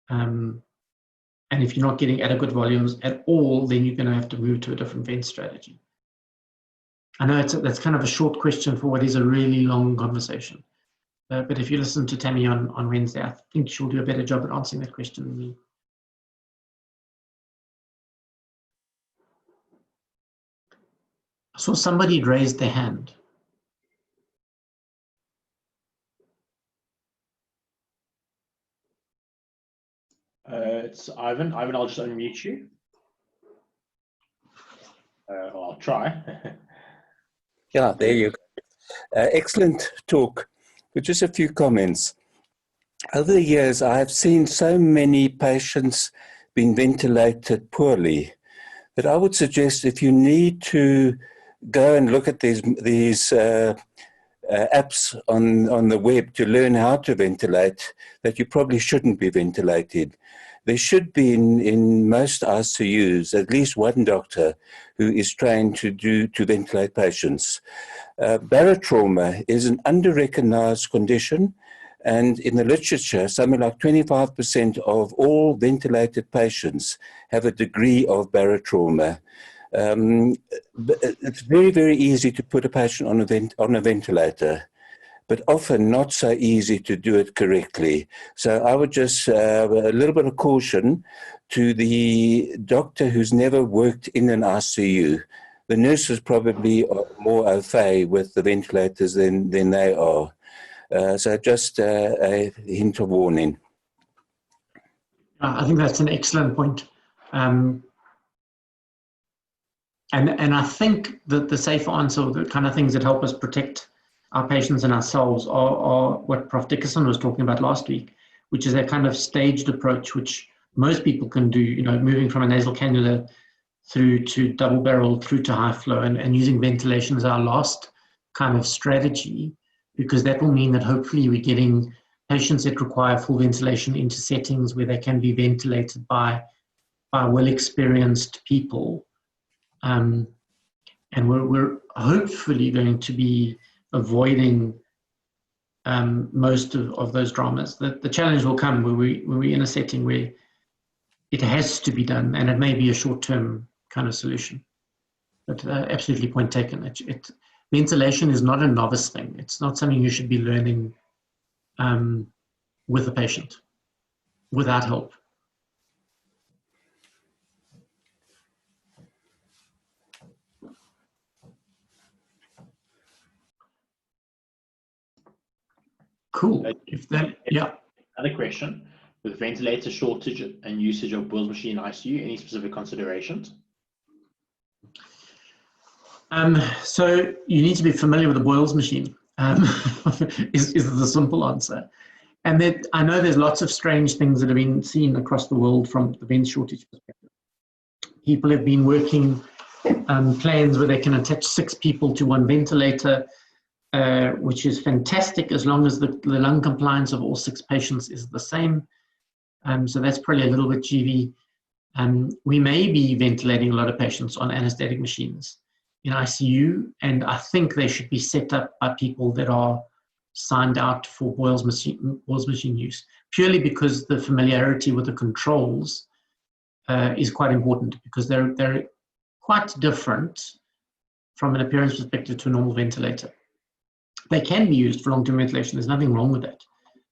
And if you're not getting adequate volumes at all, then you're going to have to move to a different vent strategy. I know that's kind of a short question for what is a really long conversation. But if you listen to Tammy on Wednesday, I think she'll do a better job at answering that question than me. I saw somebody raised their hand. It's Ivan. Ivan, I'll just unmute you. I'll try. Yeah, there you go. Excellent talk. But just a few comments. Over the years, I have seen so many patients being ventilated poorly that I would suggest, if you need to go and look at these apps on the web to learn how to ventilate, that you probably shouldn't be ventilated. there should be in most ICUs at least one doctor who is trained to ventilate patients. Barotrauma is an under-recognized condition, and in the literature, something like 25% of all ventilated patients have a degree of barotrauma. It's very, very easy to put a patient on a ventilator, but often not so easy to do it correctly. So I would just a little bit of caution to the doctor who's never worked in an ICU. The nurses probably are more au fait with the ventilators than they are. So just a hint of warning. I think that's an excellent point. And I think that the safe answer, the kind of things that help us protect our patients and ourselves are what Prof. Dickerson was talking about last week, which is a kind of staged approach, which most people can do, you know, moving from a nasal cannula through to double barrel, through to high flow, and using ventilation as our last kind of strategy, because that will mean that hopefully we're getting patients that require full ventilation into settings where they can be ventilated by well-experienced people. And we're hopefully going to be avoiding most of those dramas. The challenge will come when we're in a setting where it has to be done, and it may be a short-term kind of solution. But absolutely point taken. Ventilation is not a novice thing. It's not something you should be learning with a patient without help. Cool. Yeah. Another question: with ventilator shortage and usage of Boyle's machine ICU, any specific considerations? So you need to be familiar with the Boyle's machine. Is the simple answer. And that I know there's lots of strange things that have been seen across the world from the vent shortage perspective. People have been working plans where they can attach 6 people to one ventilator, which is fantastic as long as the lung compliance of all 6 patients is the same. So that's probably a little bit GV. We may be ventilating a lot of patients on anesthetic machines in ICU, and I think they should be set up by people that are signed out for Boyle's machine use, purely because the familiarity with the controls is quite important, because they're quite different from an appearance perspective to a normal ventilator. They can be used for long-term ventilation. There's nothing wrong with that.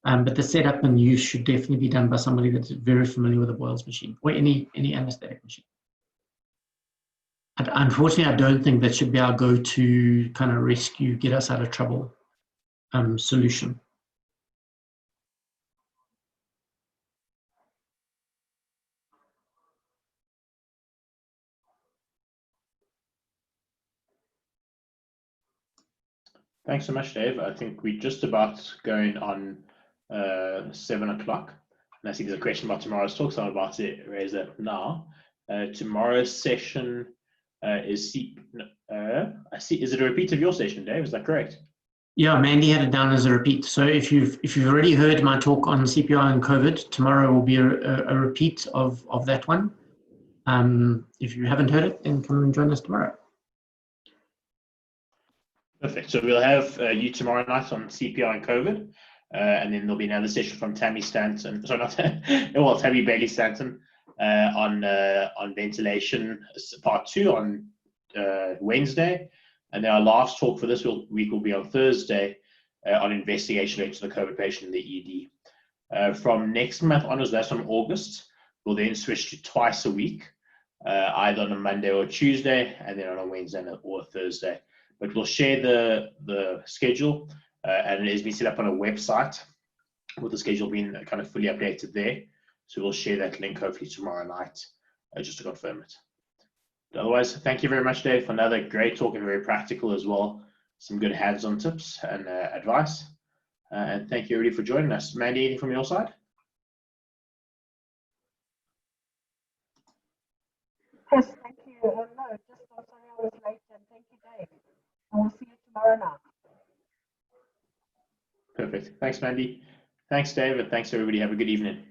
But the setup and use should definitely be done by somebody that's very familiar with a Boyle's machine or any anesthetic machine. And unfortunately, I don't think that should be our go-to kind of rescue, get us out of trouble solution. Thanks so much, Dave. I think we're just about going on 7 o'clock. And I see there's a question about tomorrow's talk, so I'm about to raise that now. Tomorrow's session is I see. Is it a repeat of your session, Dave? Is that correct? Yeah, Mandy had it down as a repeat. So if you've already heard my talk on CPR and COVID, tomorrow will be a repeat of that one. If you haven't heard it, then come and join us tomorrow. Perfect. So we'll have you tomorrow night on CPR and COVID, and then there'll be another session from Tammy Stanton. Sorry, not Tammy Bailey Stanton on ventilation part 2 on Wednesday, and then our last talk for this week will be on Thursday on investigation into the COVID patient in the ED. From next month onwards, that's from August, we'll then switch to twice a week, either on a Monday or Tuesday, and then on a Wednesday or a Thursday. But we'll share the schedule, and it has been set up on a website with the schedule being kind of fully updated there. So we'll share that link hopefully tomorrow night just to confirm it. But otherwise, thank you very much, Dave, for another great talk and very practical as well. Some good hands-on tips and advice. And thank you everybody for joining us. Mandy, anything from your side? Yes, thank you. No, just I'm sorry I was late, and thank you, Dave. And we'll see you tomorrow night. Perfect. Thanks, Mandy. Thanks, Dave, and thanks everybody. Have a good evening.